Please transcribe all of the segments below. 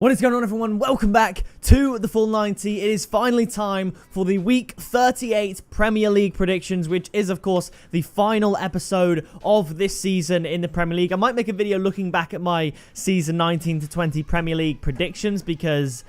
What is going on, everyone? Welcome back to the Full 90. It is finally time for the Week 38 Premier League predictions, which is, of course, the final episode of this season in the Premier League. I might make a video looking back at my season 19 to 20 Premier League predictions because...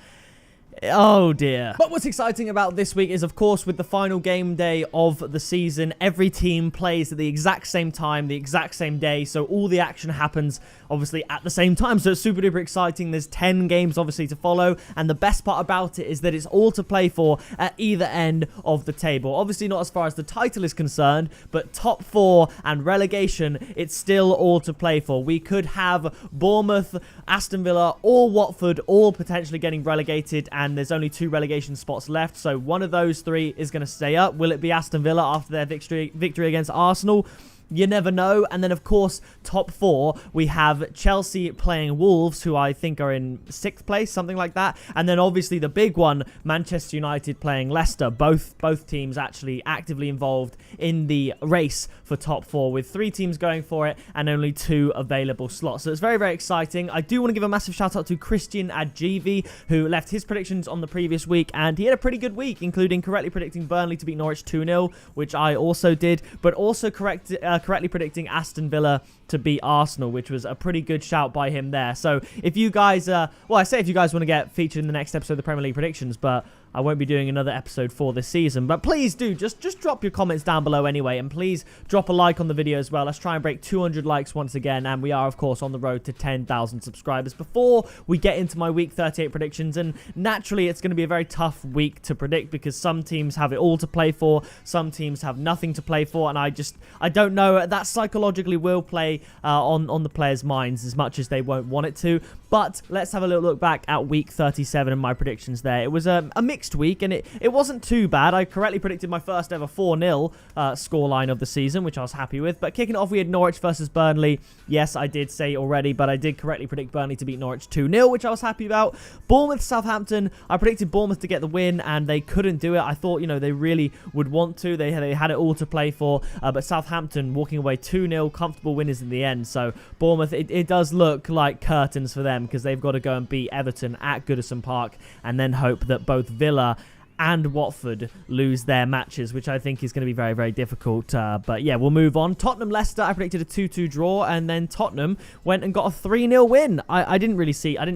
oh dear. But what's exciting about this week is, of course, with the final game day of the season, every team plays at the exact same time, the exact same day, so all the action happens, obviously, at the same time, so it's super duper exciting. There's 10 games, obviously, to follow, and the best part about it is that it's all to play for at either end of the table. Obviously, not as far as the title is concerned, but top four and relegation, it's still all to play for. We could have Bournemouth, Aston Villa, or Watford all potentially getting relegated, and there's only 2 relegation spots left, so one of those 3 is going to stay up. Will it be Aston Villa after their victory against Arsenal? You never know. And then, of course, top 4, we have Chelsea playing Wolves, who I think are in 6th place, something like that. And then, obviously, the big one, Manchester United playing Leicester. Both teams actually actively involved in the race for top 4, with 3 teams going for it and only 2 available slots. So it's very, very exciting. I do want to give a massive shout out to Christian Adjivi, who left his predictions on the previous week, and he had a pretty good week, including correctly predicting Burnley to beat Norwich 2-0, which I also did, but also correctly predicting Aston Villa to beat Arsenal, which was a pretty good shout by him there. So if you guys, well, I say if you guys want to get featured in the next episode of the Premier League predictions, but I won't be doing another episode for this season. But please do, just drop your comments down below anyway, and please drop a like on the video as well. Let's try and break 200 likes once again, and we are, of course, on the road to 10,000 subscribers before we get into my Week 38 predictions. And naturally, it's going to be a very tough week to predict because some teams have it all to play for, some teams have nothing to play for, and I don't know. That psychologically will play on the players' minds as much as they won't want it to. But let's have a little look back at Week 37 and my predictions there. It was a mixed week, and it wasn't too bad. I correctly predicted my first ever 4-0 scoreline of the season, which I was happy with. But kicking it off, we had Norwich versus Burnley. Yes, I did say already, but I did correctly predict Burnley to beat Norwich 2-0, which I was happy about. Bournemouth, Southampton. I predicted Bournemouth to get the win, and they couldn't do it. I thought, they really would want to. They had it all to play for, but Southampton walking away 2-0, comfortable winners in the end. So Bournemouth, it does look like curtains for them, because they've got to go and beat Everton at Goodison Park and then hope that both Villa and Watford lose their matches, which I think is going to be very, very difficult. But yeah, we'll move on. Tottenham, Leicester, I predicted a 2-2 draw, and then Tottenham went and got a 3-0 win. I didn't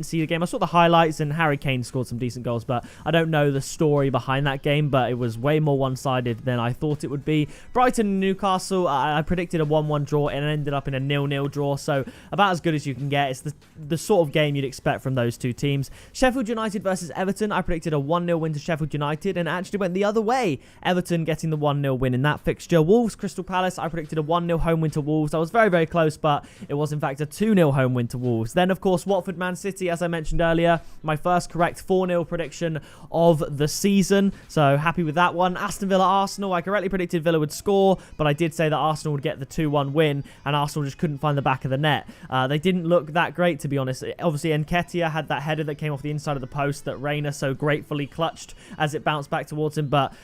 see the game. I saw the highlights, and Harry Kane scored some decent goals, but I don't know the story behind that game, but it was way more one-sided than I thought it would be. Brighton and Newcastle, I predicted a 1-1 draw, and it ended up in a 0-0 draw, so about as good as you can get. It's the sort of game you'd expect from those two teams. Sheffield United versus Everton, I predicted a 1-0 win to Sheffield United, and actually went the other way. Everton getting the 1-0 win in that fixture. Wolves, Crystal Palace, I predicted a 1-0 home win to Wolves. I was very, very close, but it was in fact a 2-0 home win to Wolves. Then, of course, Watford, Man City, as I mentioned earlier, my first correct 4-0 prediction of the season. So happy with that one. Aston Villa, Arsenal, I correctly predicted Villa would score, but I did say that Arsenal would get the 2-1 win, and Arsenal just couldn't find the back of the net. They didn't look that great, to be honest. Obviously, Nketiah had that header that came off the inside of the post that Reina so gratefully clutched as it bounced back towards him. But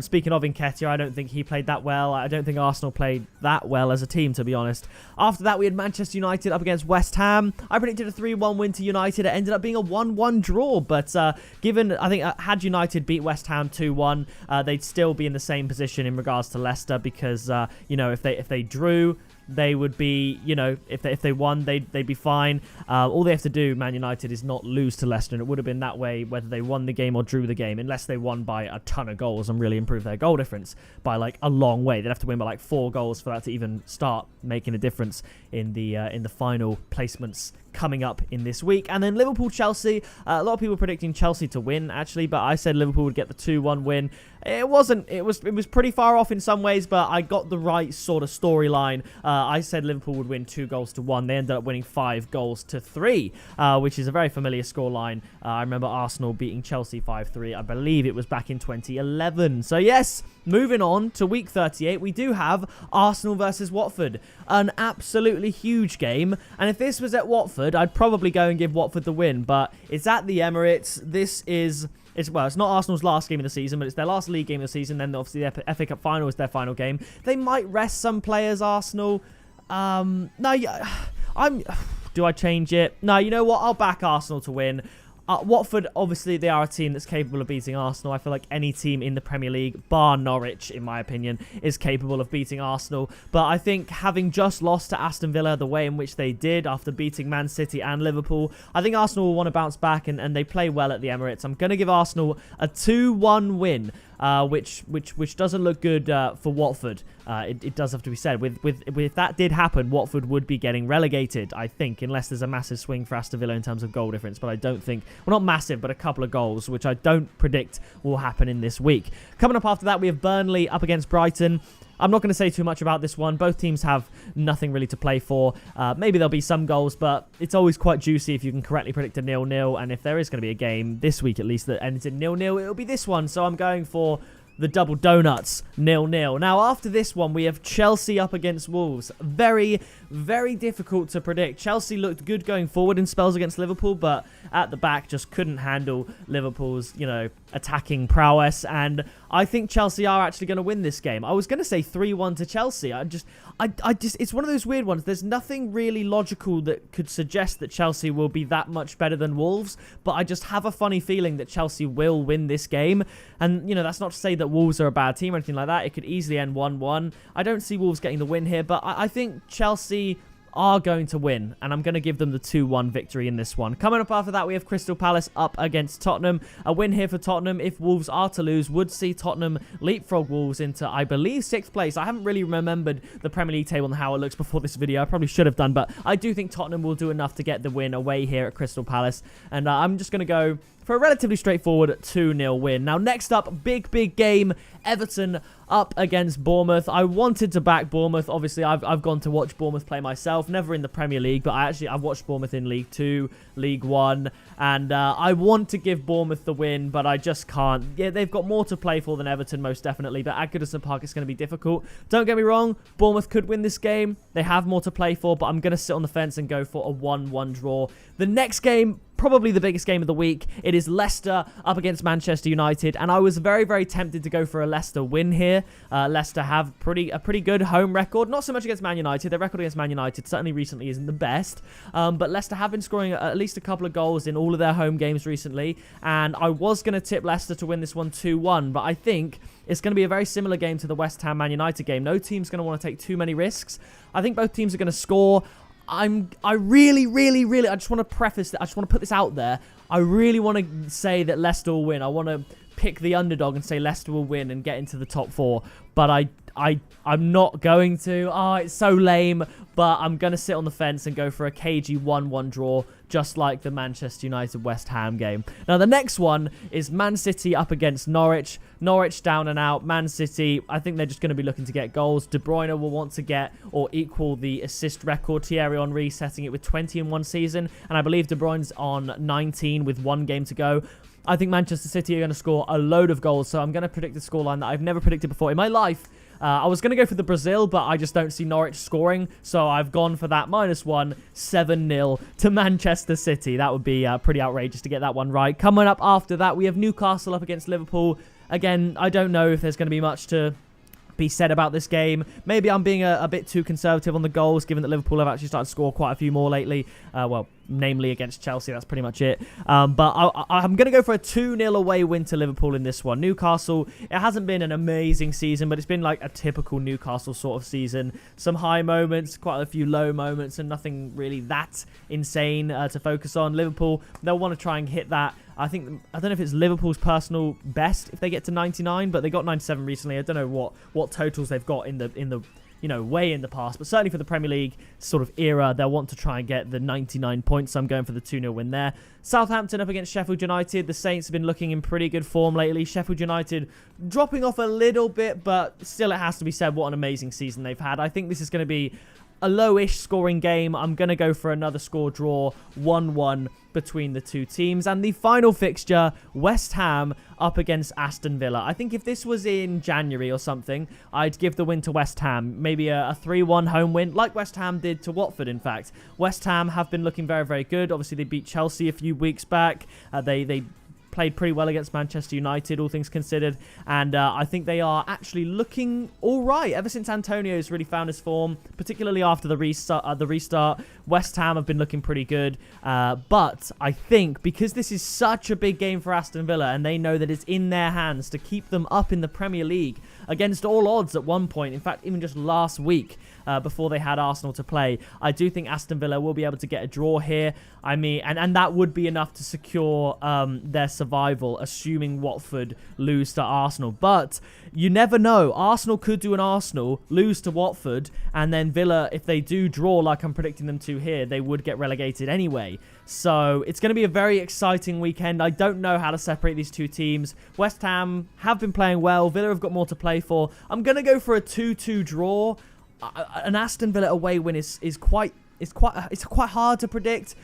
speaking of Nketiah, I don't think he played that well. I don't think Arsenal played that well as a team, to be honest. After that, we had Manchester United up against West Ham. I predicted a 3-1 win to United. It ended up being a 1-1 draw, but given, I think, had United beat West Ham 2-1, they'd still be in the same position in regards to Leicester, because if they drew, they would be, if they won, they'd be fine. All they have to do, Man United, is not lose to Leicester, and it would have been that way whether they won the game or drew the game, unless they won by a ton of goals and really improved their goal difference by like a long way. They'd have to win by like 4 goals for that to even start making a difference in the final placements coming up in this week. And then Liverpool, Chelsea. A lot of people predicting Chelsea to win, actually, but I said Liverpool would get the 2-1 win. It wasn't. It was pretty far off in some ways, but I got the right sort of storyline. I said Liverpool would win 2-1. They ended up winning 5-3, which is a very familiar scoreline. I remember Arsenal beating Chelsea 5-3. I believe it was back in 2011. So yes, moving on to Week 38, we do have Arsenal versus Watford. An absolutely huge game. And if this was at Watford, I'd probably go and give Watford the win. But it's at the Emirates. It's not Arsenal's last game of the season, but it's their last league game of the season. Then obviously the FA Cup final is their final game. They might rest some players, Arsenal. Do I change it? No, you know what? I'll back Arsenal to win. Watford, obviously, they are a team that's capable of beating Arsenal. I feel like any team in the Premier League, bar Norwich, in my opinion, is capable of beating Arsenal. But I think having just lost to Aston Villa the way in which they did after beating Man City and Liverpool, I think Arsenal will want to bounce back, and they play well at the Emirates. I'm going to give Arsenal a 2-1 win. Which doesn't look good for Watford. It does have to be said. If that did happen, Watford would be getting relegated, I think, unless there's a massive swing for Aston Villa in terms of goal difference. But I don't think, well, not massive, but a couple of goals, which I don't predict will happen in this week. Coming up after that, we have Burnley up against Brighton. I'm not going to say too much about this one. Both teams have nothing really to play for. Maybe there'll be some goals, but it's always quite juicy if you can correctly predict a 0-0. And if there is going to be a game, this week at least, that ends in 0-0, it'll be this one. So I'm going for the double donuts, 0-0. Now, after this one, we have Chelsea up against Wolves. Very, very difficult to predict. Chelsea looked good going forward in spells against Liverpool, but at the back just couldn't handle Liverpool's, attacking prowess. And I think Chelsea are actually going to win this game. I was going to say 3-1 to Chelsea. It's one of those weird ones. There's nothing really logical that could suggest that Chelsea will be that much better than Wolves, but I just have a funny feeling that Chelsea will win this game. And, that's not to say that Wolves are a bad team or anything like that. It could easily end 1-1. I don't see Wolves getting the win here, but I think Chelsea are going to win, and I'm going to give them the 2-1 victory in this one. Coming up after that, we have Crystal Palace up against Tottenham. A win here for Tottenham, if Wolves are to lose, would see Tottenham leapfrog Wolves into, I believe, 6th place. I haven't really remembered the Premier League table and how it looks before this video. I probably should have done, but I do think Tottenham will do enough to get the win away here at Crystal Palace, and I'm just going to go for a relatively straightforward 2-0 win. Now, next up, big game, Everton up against Bournemouth. I wanted to back Bournemouth. Obviously, I've gone to watch Bournemouth play myself, never in the Premier League, but I've watched Bournemouth in League 2, League 1, and I want to give Bournemouth the win, but I just can't. Yeah, they've got more to play for than Everton, most definitely, but at Goodison Park, it's going to be difficult. Don't get me wrong, Bournemouth could win this game. They have more to play for, but I'm going to sit on the fence and go for a 1-1 draw. The next game, probably the biggest game of the week. It is Leicester up against Manchester United, and I was very, very tempted to go for a Leicester win here. Leicester have a pretty good home record, not so much against Man United. Their record against Man United certainly recently isn't the best, but Leicester have been scoring at least a couple of goals in all of their home games recently, and I was going to tip Leicester to win this one 2-1, but I think it's going to be a very similar game to the West Ham Man United game. No team's going to want to take too many risks. I think both teams are going to score. I really just want to preface that. I just want to put this out there. I really want to say that Leicester will win. I want to pick the underdog and say Leicester will win and get into the top 4. But I'm not going to. Oh, it's so lame. But I'm going to sit on the fence and go for a cagey 1-1 draw, just like the Manchester United-West Ham game. Now, the next one is Man City up against Norwich. Norwich down and out. Man City, I think they're just going to be looking to get goals. De Bruyne will want to get or equal the assist record. Thierry Henry setting it with 20 in one season. And I believe De Bruyne's on 19 with 1 game to go. I think Manchester City are going to score a load of goals. So I'm going to predict a scoreline that I've never predicted before in my life. I was going to go for the Brazil, but I just don't see Norwich scoring. So I've gone for that -1, 7-0 to Manchester City. That would be pretty outrageous to get that one right. Coming up after that, we have Newcastle up against Liverpool. Again, I don't know if there's going to be much to be said about this game. Maybe I'm being a bit too conservative on the goals, given that Liverpool have actually started to score quite a few more lately. Well, namely against Chelsea. That's pretty much it. But I'm going to go for a 2-0 away win to Liverpool in this one. Newcastle, it hasn't been an amazing season, but it's been like a typical Newcastle sort of season. Some high moments, quite a few low moments, and nothing really that insane to focus on. Liverpool, they'll want to try and hit that. I don't know if it's Liverpool's personal best if they get to 99, but they got 97 recently. I don't know what totals they've got in the way in the past, but certainly for the Premier League sort of era, they'll want to try and get the 99 points. So I'm going for the 2-0 win there. Southampton up against Sheffield United. The Saints have been looking in pretty good form lately. Sheffield United dropping off a little bit, but still it has to be said what an amazing season they've had. I think this is going to be a low-ish scoring game. I'm going to go for another score draw, 1-1 between the two teams. And the final fixture, West Ham up against Aston Villa. I think if this was in January or something, I'd give the win to West Ham. Maybe a 3-1 home win, like West Ham did to Watford, in fact. West Ham have been looking very, very good. Obviously, they beat Chelsea a few weeks back. They played pretty well against Manchester United, all things considered, and I think they are actually looking all right ever since Antonio's really found his form, particularly after the restart. West Ham have been looking pretty good, but I think because this is such a big game for Aston Villa, and they know that it's in their hands to keep them up in the Premier League against all odds at one point, in fact, even just last week, before they had Arsenal to play, I do think Aston Villa will be able to get a draw here. I mean, and that would be enough to secure their survival, assuming Watford lose to Arsenal. But you never know. Arsenal could do an Arsenal, lose to Watford, and then Villa, if they do draw like I'm predicting them to here, they would get relegated anyway. So it's going to be a very exciting weekend. I don't know how to separate these two teams. West Ham have been playing well. Villa have got more to play for. I'm going to go for a 2-2 draw. An Aston Villa away win is quite hard to predict.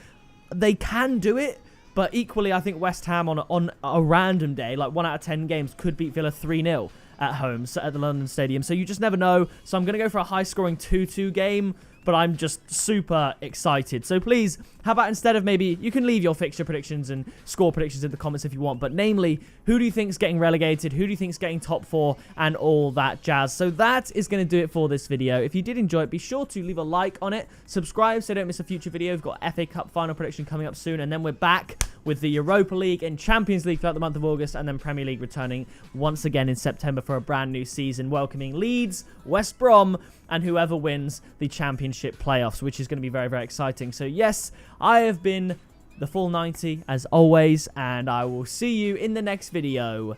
They can do it, but equally I think West Ham on a random day, like 1 out of 10 games, could beat Villa 3-0 at home, so at the London Stadium. So you just never know. So I'm going to go for a high-scoring 2-2 game, but I'm just super excited. So please, how about instead of maybe, you can leave your fixture predictions and score predictions in the comments if you want, but namely, who do you think is getting relegated? Who do you think is getting top 4? And all that jazz. So that is going to do it for this video. If you did enjoy it, be sure to leave a like on it, subscribe so you don't miss a future video. We've got FA Cup final prediction coming up soon, and then we're back with the Europa League and Champions League throughout the month of August, and then Premier League returning once again in September for a brand new season, welcoming Leeds, West Brom, and whoever wins the Championship playoffs, which is going to be very, very exciting. So yes, I have been the Full 90 as always, and I will see you in the next video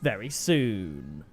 very soon.